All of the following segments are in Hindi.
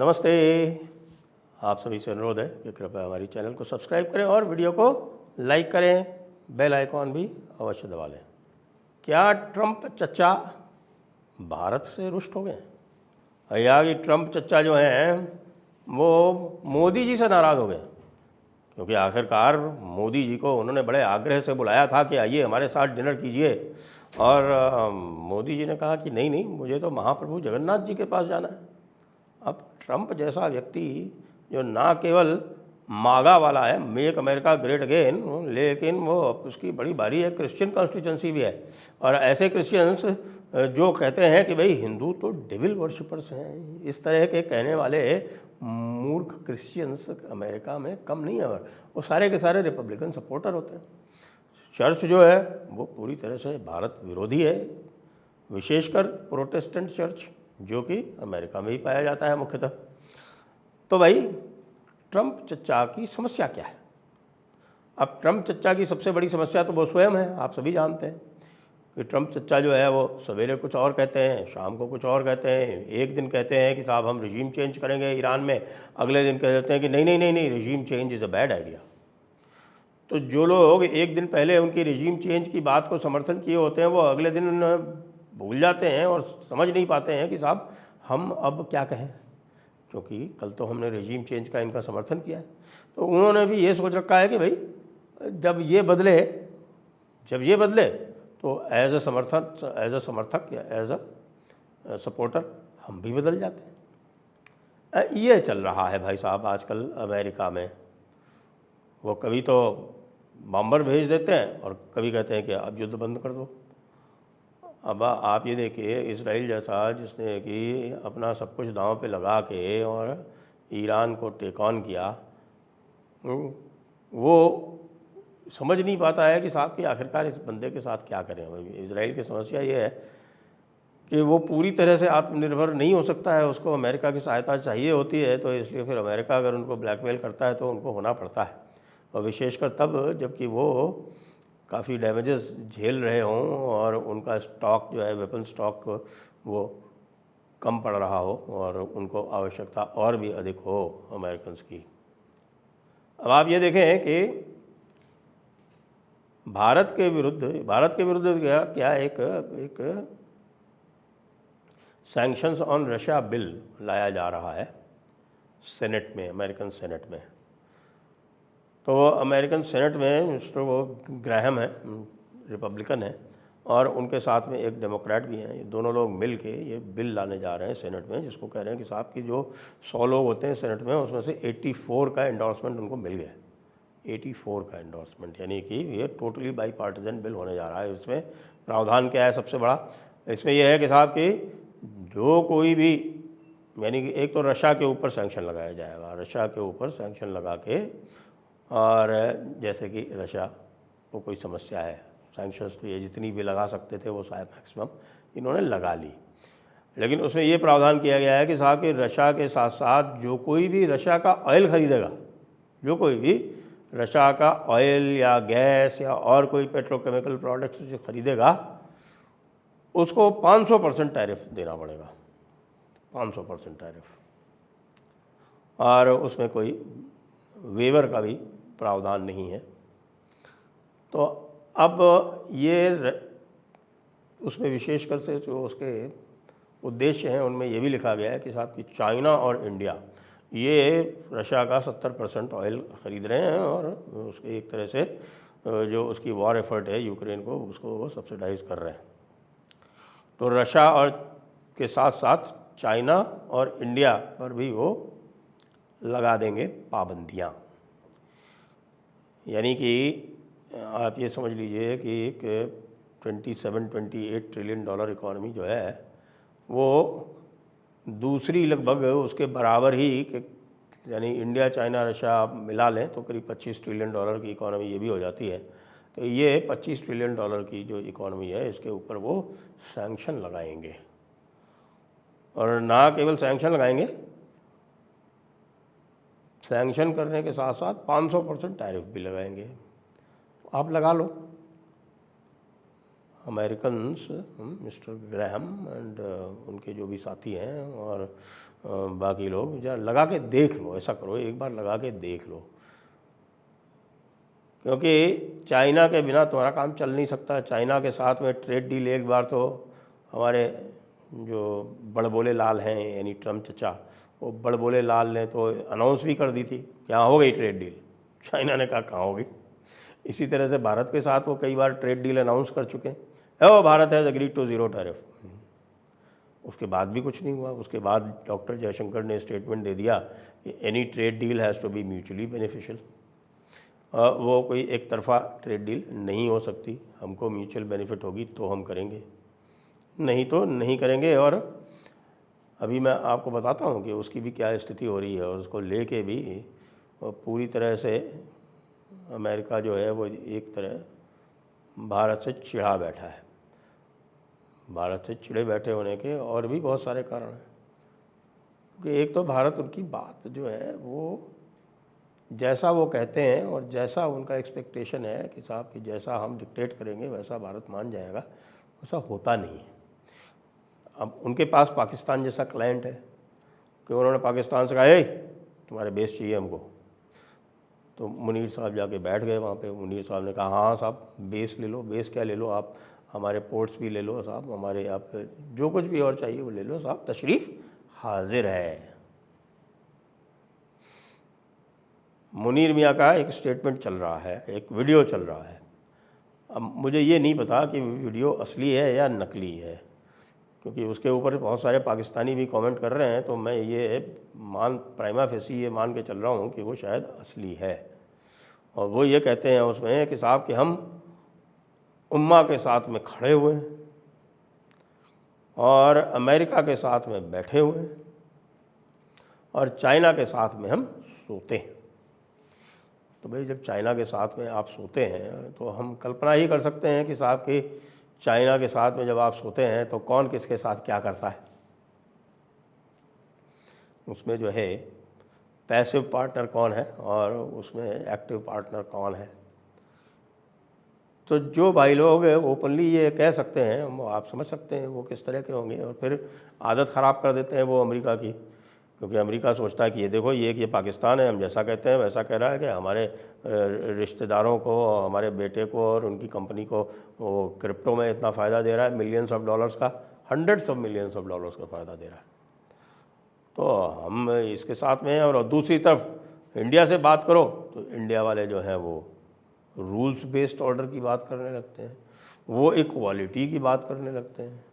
नमस्ते। आप सभी से अनुरोध है कि कृपया हमारी चैनल को सब्सक्राइब करें और वीडियो को लाइक करें, बेल आइकॉन भी अवश्य दबा लें। क्या ट्रंप चचा भारत से रुष्ट हो गए या कि ट्रंप चचा जो हैं वो मोदी जी से नाराज़ हो गए? क्योंकि आखिरकार मोदी जी को उन्होंने बड़े आग्रह से बुलाया था कि आइए हमारे साथ डिनर कीजिए, और मोदी जी ने कहा कि नहीं नहीं, मुझे तो महाप्रभु जगन्नाथ जी के पास जाना है। अब ट्रंप जैसा व्यक्ति जो ना केवल मागा वाला है, मेक अमेरिका ग्रेट अगेन, लेकिन वो उसकी बड़ी भारी है क्रिश्चियन कॉन्स्टिट्यूंसी भी है, और ऐसे क्रिश्चियंस जो कहते हैं कि भाई हिंदू तो डेविल वर्शिपर्स हैं, इस तरह के कहने वाले मूर्ख क्रिश्चियंस अमेरिका में कम नहीं है, और वो सारे के सारे रिपब्लिकन सपोर्टर होते हैं। चर्च जो है वो पूरी तरह से भारत विरोधी है, विशेषकर प्रोटेस्टेंट चर्च जो कि अमेरिका में ही पाया जाता है मुख्यतः। तो भाई ट्रंप चचा की समस्या क्या है? अब ट्रंप चचा की सबसे बड़ी समस्या तो वो स्वयं है। आप सभी जानते हैं कि ट्रंप चचा जो है वो सवेरे कुछ और कहते हैं, शाम को कुछ और कहते हैं। एक दिन कहते हैं कि साहब हम रिजीम चेंज करेंगे ईरान में, अगले दिन कह देते हैं कि नहीं नहीं नहीं नहीं, regime change is a bad idea. तो जो लोग एक दिन पहले उनकी रिजीम चेंज की बात को समर्थन किए होते हैं वो अगले दिन भूल जाते हैं और समझ नहीं पाते हैं कि साहब हम अब क्या कहें, क्योंकि कल तो हमने रिजीम चेंज का इनका समर्थन किया है। तो उन्होंने भी ये सोच रखा है कि भाई जब ये बदले तो एज अ समर्थक या एज अ सपोर्टर हम भी बदल जाते हैं। ये चल रहा है भाई साहब आजकल अमेरिका में। वो कभी तो बॉम्बर भेज देते हैं और कभी कहते हैं कि अब युद्ध बंद कर दो। अब आप ये देखिए, इसराइल जैसा जिसने कि अपना सब कुछ दांव पे लगा के और ईरान को टेक ऑन किया, वो समझ नहीं पाता है कि साहब कि आखिरकार इस बंदे के साथ क्या करें। इसराइल की समस्या ये है कि वो पूरी तरह से आत्मनिर्भर नहीं हो सकता है, उसको अमेरिका की सहायता चाहिए होती है। तो इसलिए फिर अमेरिका अगर उनको ब्लैकमेल करता है तो उनको होना पड़ता है, और विशेषकर तब जबकि वो काफ़ी डैमेजेस झेल रहे हों और उनका स्टॉक जो है, वेपन स्टॉक, वो कम पड़ रहा हो और उनको आवश्यकता और भी अधिक हो अमेरिकन्स की। अब आप ये देखें कि भारत के विरुद्ध क्या एक सैंक्शंस ऑन रशिया बिल लाया जा रहा है सेनेट में, अमेरिकन सेनेट में। तो अमेरिकन सेनेट में मिस्टर वो ग्राहम है, रिपब्लिकन है, और उनके साथ में एक डेमोक्रेट भी हैं। ये दोनों लोग मिल के ये बिल लाने जा रहे हैं सेनेट में, जिसको कह रहे हैं कि साहब कि जो 100 लोग होते हैं सेनेट में, उसमें से 84 का एंडोर्समेंट उनको मिल गया। 84 का एंडोर्समेंट, यानी कि ये टोटली बाई पार्टीजन बिल होने जा रहा है। इसमें प्रावधान क्या है सबसे बड़ा? इसमें यह है कि साहब कि जो कोई भी, यानी कि एक तो रशिया के ऊपर सैंक्शन लगाया जाएगा, रशिया के ऊपर सैंक्शन लगा के, और जैसे कि रशिया को कोई समस्या है, सैंक्शंस तो ये जितनी भी लगा सकते थे वो शायद मैक्सिमम इन्होंने लगा ली। लेकिन उसमें ये प्रावधान किया गया है कि साहब कि रशिया के साथ साथ जो कोई भी रशिया का ऑयल खरीदेगा, जो कोई भी रशिया का ऑयल या गैस या और कोई पेट्रोकेमिकल प्रोडक्ट्स जो खरीदेगा, उसको 500% टैरिफ देना पड़ेगा, 500% टैरिफ, और उसमें कोई वेवर का भी प्रावधान नहीं है। तो अब ये उसमें विशेषकर से जो उसके उद्देश्य हैं उनमें ये भी लिखा गया है कि साहब कि चाइना और इंडिया ये रशिया का 70% ऑयल ख़रीद रहे हैं, और उसके एक तरह से जो उसकी वॉर एफर्ट है यूक्रेन को, उसको वो सब्सिडाइज कर रहे हैं। तो रशिया और के साथ साथ चाइना और इंडिया पर भी वो लगा देंगे पाबंदियाँ। यानी कि आप ये समझ लीजिए कि एक 27-28 ट्रिलियन डॉलर इकॉनमी जो है वो दूसरी लगभग उसके बराबर ही, यानी इंडिया चाइना रशिया आप मिला लें तो करीब 25 ट्रिलियन डॉलर की इकॉनमी ये भी हो जाती है। तो ये 25 ट्रिलियन डॉलर की जो इकॉनमी है इसके ऊपर वो सैंक्शन लगाएंगे, और ना केवल सैंक्शन लगाएंगे, सैंक्शन करने के साथ साथ 500% टैरिफ भी लगाएंगे। आप लगा लो। अमेरिकन्स, मिस्टर ग्राहम एंड उनके जो भी साथी हैं और बाकी लोग जरा लगा के देख लो, ऐसा करो, एक बार लगा के देख लो, क्योंकि चाइना के बिना तुम्हारा काम चल नहीं सकता। चाइना के साथ में ट्रेड डील एक बार तो हमारे जो बड़बोले लाल हैं यानी ट्रम्प चचा, वो बड़बोले लाल ने तो अनाउंस भी कर दी थी कि हाँ हो गई ट्रेड डील। चाइना ने कहा कहाँ होगी। इसी तरह से भारत के साथ वो कई बार ट्रेड डील अनाउंस कर चुके हैं, वो Bharat has agreed to zero tariff. उसके बाद भी कुछ नहीं हुआ। उसके बाद डॉक्टर जयशंकर ने स्टेटमेंट दे दिया कि any trade deal has to be mutually beneficial. वो कोई एक तरफा ट्रेड डील नहीं हो सकती, हमको म्यूचुअल बेनिफिट होगी तो हम करेंगे, नहीं तो नहीं करेंगे। और अभी मैं आपको बताता हूँ कि उसकी भी क्या स्थिति हो रही है, और उसको लेके भी पूरी तरह से अमेरिका जो है वो एक तरह भारत से चिढ़ा बैठा है। भारत से चिढ़े बैठे होने के और भी बहुत सारे कारण हैं, क्योंकि एक तो भारत उनकी बात जो है वो जैसा वो कहते हैं और जैसा उनका एक्सपेक्टेशन है कि साहब कि जैसा हम डिक्टेट करेंगे वैसा भारत मान जाएगा, वैसा होता नहीं है। अब उनके पास पाकिस्तान जैसा क्लाइंट है कि उन्होंने पाकिस्तान से कहा ए तुम्हारे बेस चाहिए हमको, तो मुनीर साहब जाके बैठ गए वहाँ पे। मुनीर साहब ने कहा हाँ साहब बेस ले लो। बेस क्या ले लो आप, हमारे पोर्ट्स भी ले लो साहब, हमारे आप जो कुछ भी और चाहिए वो ले लो साहब, तशरीफ़ हाजिर है। मुनीर मियाँ का एक स्टेटमेंट चल रहा है, एक वीडियो चल रहा है। अब मुझे ये नहीं पता कि वीडियो असली है या नकली है, क्योंकि उसके ऊपर बहुत सारे पाकिस्तानी भी कमेंट कर रहे हैं, तो मैं ये प्राइमा फेसी ये मान के चल रहा हूँ कि वो शायद असली है। और वो ये कहते हैं उसमें कि साहब कि हम उम्मा के साथ में खड़े हुए हैं और अमेरिका के साथ में बैठे हुए हैं और चाइना के साथ में हम सोते हैं। तो भाई जब चाइना के साथ में आप सोते हैं तो हम कल्पना ही कर सकते हैं कि साहब कि चाइना के साथ में जब आप सोते हैं तो कौन किसके साथ क्या करता है। उसमें जो है पैसिव पार्टनर कौन है और उसमें एक्टिव पार्टनर कौन है। तो जो भाई लोग ओपनली ये कह सकते हैं, वो आप समझ सकते हैं वो किस तरह के होंगे। और फिर आदत ख़राब कर देते हैं वो अमेरिका की, क्योंकि अमेरिका सोचता है कि ये देखो ये पाकिस्तान है, हम जैसा कहते हैं वैसा कह रहा है कि हमारे रिश्तेदारों को, हमारे बेटे को और उनकी कंपनी को वो क्रिप्टो में इतना फ़ायदा दे रहा है, मिलियंस ऑफ डॉलर्स का, hundreds of millions of dollars का फ़ायदा दे रहा है, तो हम इसके साथ में हैं। और दूसरी तरफ इंडिया से बात करो तो इंडिया वाले जो हैं वो रूल्स बेस्ड ऑर्डर की बात करने लगते हैं, वो इक्वालिटी की बात करने लगते हैं,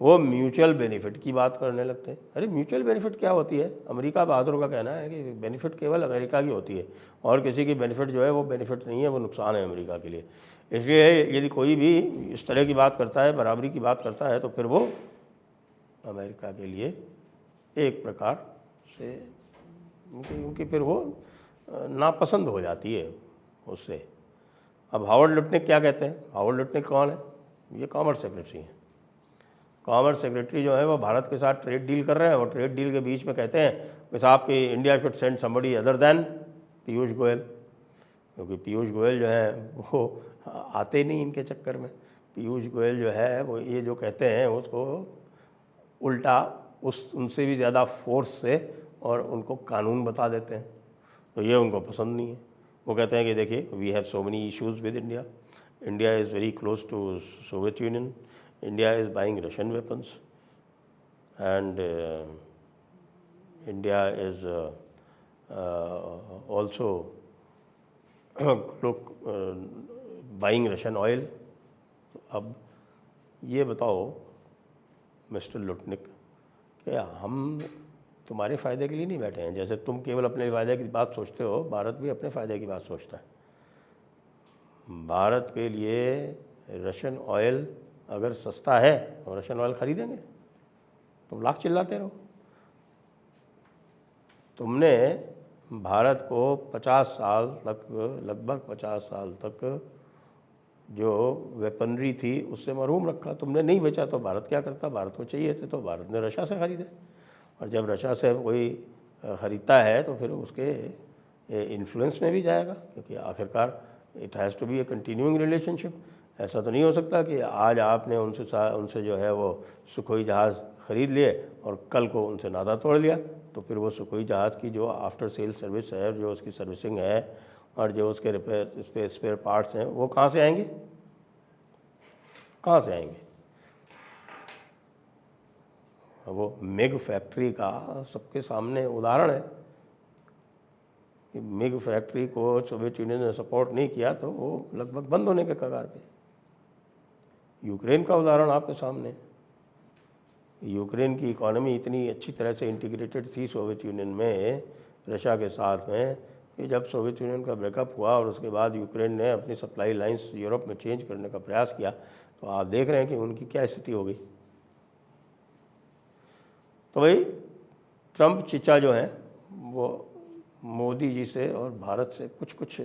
वो म्यूचुअल बेनिफिट की बात करने लगते हैं। अरे म्यूचुअल बेनिफिट क्या होती है? अमेरिका बहादुर का कहना है कि बेनिफिट केवल अमेरिका की होती है और किसी की बेनिफिट जो है वो बेनिफिट नहीं है, वो नुकसान है अमेरिका के लिए। इसलिए यदि कोई भी इस तरह की बात करता है, बराबरी की बात करता है, तो फिर वो अमेरिका के लिए एक प्रकार से उनकी फिर वो नापसंद हो जाती है उससे। अब हावर्ड लिप्निक क्या कहते हैं? हावर्ड लिप्निक कौन है? ये कॉमर्स सेक्रेटरी हैं। कॉमर्स सेक्रेटरी जो है वो भारत के साथ ट्रेड डील कर रहे हैं और ट्रेड डील के बीच में कहते हैं कि साहब कि India should send somebody other than Piyush Goyal, क्योंकि पीयूष गोयल जो है वो आते नहीं इनके चक्कर में। पीयूष गोयल जो है वो ये जो कहते हैं उसको उल्टा उनसे भी ज़्यादा फोर्स से और उनको कानून बता देते हैं, तो ये उनको पसंद नहीं है। वो कहते हैं कि देखिए we have so many issues with India, India is very close to Soviet Union, India is buying Russian weapons, and India is also buying Russian oil. अब ये बताओ मिस्टर लुटनिक कि हम तुम्हारे फ़ायदे के लिए नहीं बैठे हैं। जैसे तुम केवल अपने फ़ायदे की बात सोचते हो, भारत भी अपने फ़ायदे की बात सोचता है। भारत के लिए रशियन ऑयल अगर सस्ता है तो रशियन ऑयल ख़रीदेंगे। तुम लाख चिल्लाते रहो। तुमने भारत को 50 साल तक, लगभग 50 साल तक जो वेपनरी थी उससे महरूम रखा। तुमने नहीं बेचा तो भारत क्या करता? भारत को चाहिए थे तो भारत ने रशिया से ख़रीदे, और जब रशिया से कोई ख़रीदता है तो फिर उसके इन्फ्लुएंस में भी जाएगा, क्योंकि आखिरकार it has to be a continuing relationship. ऐसा तो नहीं हो सकता कि आज आपने उनसे जो है वो सुखोई जहाज़ ख़रीद लिए और कल को उनसे नाता तोड़ लिया, तो फिर वो सुखोई जहाज़ की जो आफ्टर सेल सर्विस है, जो उसकी सर्विसिंग है और जो उसके रिपेयर स्पेयर पार्ट्स हैं, वो कहाँ से आएंगे? कहाँ से आएंगे? वो मेग फैक्ट्री का सबके सामने उदाहरण है कि मेग फैक्ट्री को सोवियत यूनियन ने सपोर्ट नहीं किया तो वो लगभग बंद होने के कगार पे। यूक्रेन का उदाहरण आपके सामने। यूक्रेन की इकोनॉमी इतनी अच्छी तरह से इंटीग्रेटेड थी सोवियत यूनियन में, रशिया के साथ में, कि जब सोवियत यूनियन का ब्रेकअप हुआ और उसके बाद यूक्रेन ने अपनी सप्लाई लाइंस यूरोप में चेंज करने का प्रयास किया, तो आप देख रहे हैं कि उनकी क्या स्थिति हो गई। तो भाई ट्रंप चीचा जो हैं वो मोदी जी से और भारत से कुछ कुछ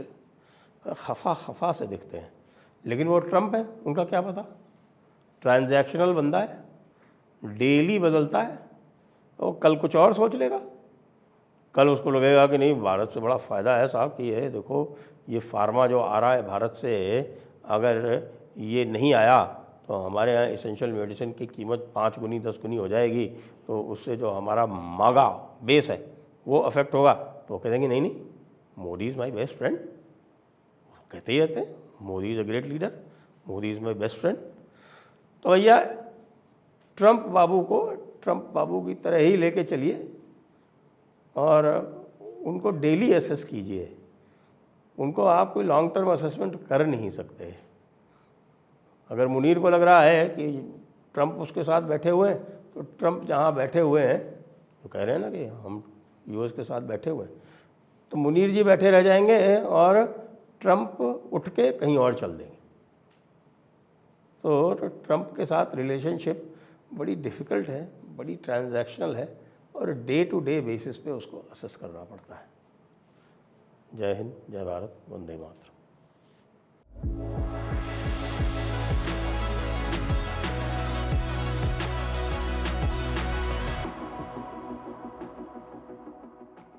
खफा से दिखते हैं, लेकिन वो ट्रंप है, उनका क्या पता। ट्रांजैक्शनल बंदा है, डेली बदलता है, तो कल कुछ और सोच लेगा। कल उसको लगेगा कि नहीं, भारत से बड़ा फ़ायदा है साहब कि ये देखो ये फार्मा जो आ रहा है भारत से, अगर ये नहीं आया तो हमारे यहाँ इसेंशियल मेडिसिन की कीमत 5 गुनी 10 गुनी हो जाएगी, तो उससे जो हमारा मागा बेस है वो अफेक्ट होगा। तो कह देंगे नहीं, Modi is my best friend, कहते ही रहते हैं Modi is a great leader, Modi is my best friend. तो भैया ट्रंप बाबू को ट्रंप बाबू की तरह ही लेके चलिए और उनको डेली असेस कीजिए। उनको आप कोई लॉन्ग टर्म असेसमेंट कर नहीं सकते। अगर मुनीर को लग रहा है कि ट्रंप उसके साथ बैठे हुए हैं, तो ट्रंप जहाँ बैठे हुए हैं, तो कह रहे हैं ना कि हम यूएस के साथ बैठे हुए हैं, तो मुनीर जी बैठे रह जाएंगे और ट्रंप उठ के कहीं और चल देंगे। तो ट्रंप के साथ रिलेशनशिप बड़ी डिफ़िकल्ट है, बड़ी ट्रांजैक्शनल है और डे टू डे बेसिस पे उसको असेस करना पड़ता है। जय हिंद, जय भारत, वंदे मातरम।